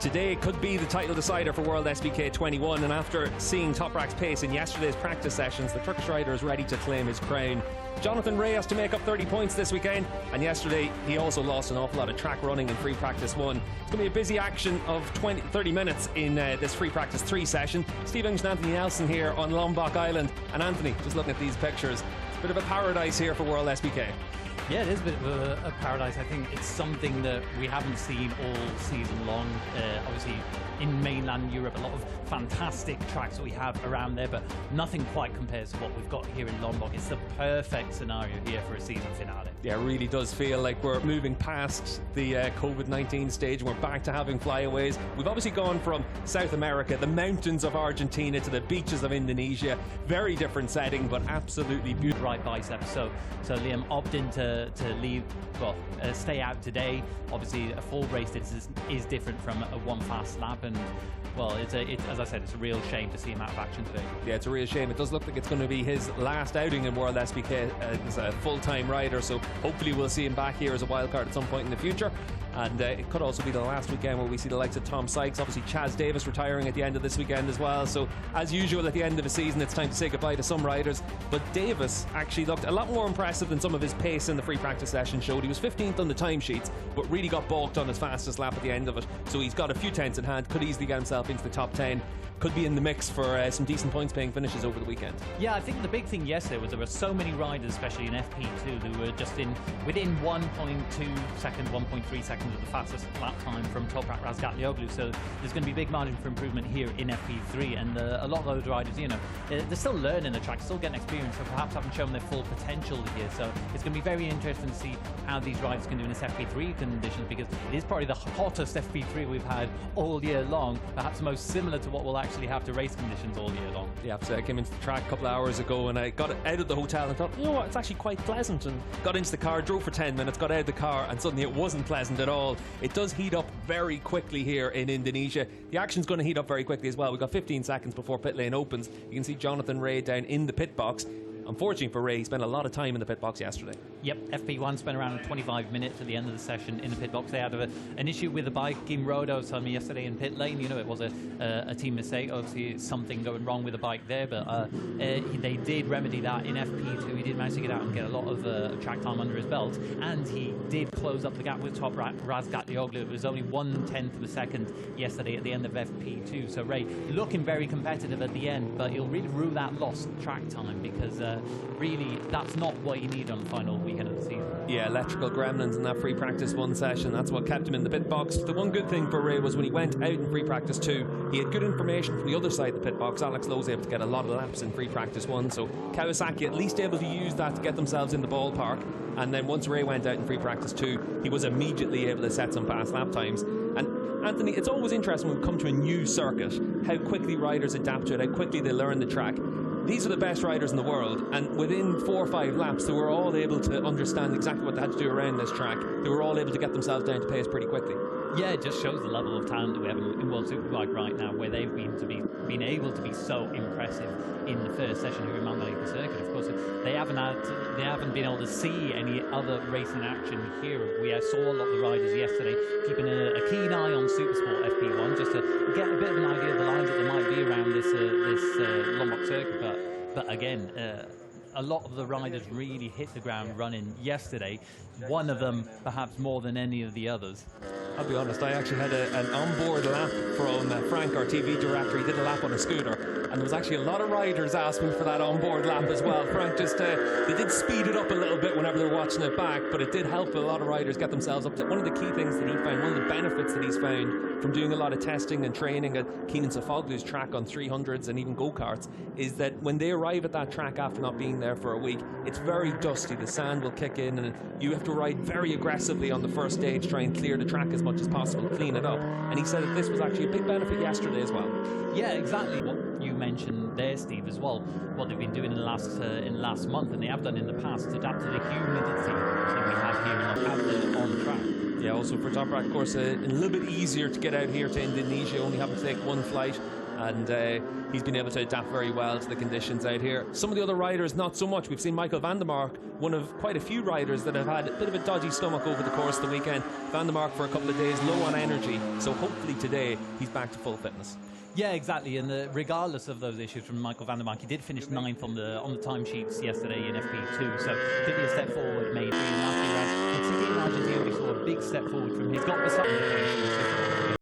Today could be the title decider for World SBK 21, and after seeing Toprak's pace in yesterday's practice sessions, the Turkish rider is ready to claim his crown. Jonathan Ray has to make up 30 points this weekend, and yesterday he also lost an awful lot of track running in free practice 1. It's going to be a busy action of 30 minutes in this free practice 3 session. Steve English and Anthony Nelson here on Lombok Island, and Anthony, just looking at these pictures, it's a bit of a paradise here for World SBK. Yeah, it is a bit of a paradise. I think it's something that we haven't seen all season long. Obviously, in mainland Europe, a lot of fantastic tracks that we have around there, but nothing quite compares to what we've got here in Lombok. It's the perfect scenario here for a season finale. Yeah, it really does feel like we're moving past the COVID-19 stage and we're back to having flyaways. We've obviously gone from South America, the mountains of Argentina, to the beaches of Indonesia. Very different setting, but absolutely beautiful. Right bicep. So Liam opted to leave, stay out today. Obviously, a full race is different from a one fast lap, and well, as I said, it's a real shame to see him out of action today. Yeah, it's a real shame. It does look like it's going to be his last outing in World SBK as a full-time rider, so hopefully we'll see him back here as a wildcard at some point in the future. And it could also be the last weekend where we see the likes of Tom Sykes. Obviously, Chaz Davis retiring at the end of this weekend as well. So, as usual, at the end of a season, it's time to say goodbye to some riders. But Davis actually looked a lot more impressive than some of his pace in the free practice session showed. He was 15th on the timesheets, but really got balked on his fastest lap at the end of it. So he's got a few tenths in hand, could easily get himself into the top 10. Could be in the mix for some decent points-paying finishes over the weekend. Yeah, I think the big thing yesterday was there were so many riders, especially in FP2, who were just within 1.2 seconds, 1.3 seconds of the fastest lap time from Toprak Razgatlioglu. So there's going to be big margin for improvement here in FP3, and a lot of those riders, you know, they're still learning the track, still getting experience, so perhaps haven't shown their full potential here. So it's going to be very interesting to see how these riders can do in this FP3 conditions, because it is probably the hottest FP3 we've had all year long, perhaps the most similar to what we'll actually have to race conditions all year long. Yeah, so I came into the track a couple of hours ago and I got out of the hotel and thought, you know what, it's actually quite pleasant, and got into the car, drove for 10 minutes, got out of the car, and suddenly it wasn't pleasant at all. It does heat up very quickly here in Indonesia. The action's going to heat up very quickly as well. We've got 15 seconds before pit lane opens. You can see Jonathan Ray down in the pit box. Unfortunately for Ray, he spent a lot of time in the pit box yesterday. Yep, FP1 spent around 25 minutes at the end of the session in the pit box. They had an issue with the bike. Kim Rodo told me yesterday in pit lane, you know, it was a team mistake. Obviously, something going wrong with the bike there, but they did remedy that in FP2. He did manage to get out and get a lot of track time under his belt, and he did close up the gap with Top Razgatlioglu. It was only 1/10 of a second yesterday at the end of FP2. So Ray looking very competitive at the end, but he'll really rue that lost track time, because really that's not what you need on the final weekend of the season. Yeah, electrical gremlins in that free practice 1 session, that's what kept him in the pit box. The one good thing for Ray was when he went out in free practice 2, he had good information from the other side of the pit box. Alex Lowe was able to get a lot of laps in free practice 1, so Kawasaki at least able to use that to get themselves in the ballpark. And then once Ray went out in free practice 2, he was immediately able to set some fast lap times. And Anthony, it's always interesting when we come to a new circuit, how quickly riders adapt to it, how quickly they learn the track. These are the best riders in the world, and within 4 or 5 laps they were all able to understand exactly what they had to do around this track. They were all able to get themselves down to pace pretty quickly. Yeah, it just shows the level of talent that we have in World Superbike right now, where they've been able to be so impressive in the first session here in Mandalika circuit. Of course, they haven't been able to see any other racing action here. We saw a lot of the riders yesterday keeping a keen eye on Supersport FP1 just to get a bit of an idea of the lines that there might be around this Lombok circuit. But again, a lot of the riders really hit the ground running yesterday. One of them perhaps more than any of the others. I'll be honest, I actually had an onboard lap from Frank, our TV director. He did a lap on a scooter, and there was actually a lot of riders asking for that onboard lap as well. Frank just, they did speed it up a little bit whenever they were watching it back, but it did help a lot of riders get themselves up to. One of the key things that he found, one of the benefits that he's found from doing a lot of testing and training at Keenan Sofoglu's track on 300s and even go-karts, is that when they arrive at that track after not being there for a week, it's very dusty. The sand will kick in, and you have to ride very aggressively on the first stage, try and clear the track as much as possible, clean it up. And he said that this was actually a big benefit yesterday as well. Yeah, exactly what you mentioned there, Steve, as well. What they've been doing in the last month, and they have done in the past, to adapt to the humidity that we have here on track. Yeah, also for Toprak, of course, a little bit easier to get out here to Indonesia, only having to take 1 flight. and he's been able to adapt very well to the conditions out here. Some of the other riders, not so much. We've seen Michael van der Mark, one of quite a few riders that have had a bit of a dodgy stomach over the course of the weekend. Van der Mark for a couple of days, low on energy, so hopefully today he's back to full fitness. Yeah, exactly. And regardless of those issues from Michael van der Mark, he did finish 9th on the timesheets yesterday in FP2. So clearly a step forward made for him last year. Particularly in Argentina, we saw a big step forward from him. He's got beside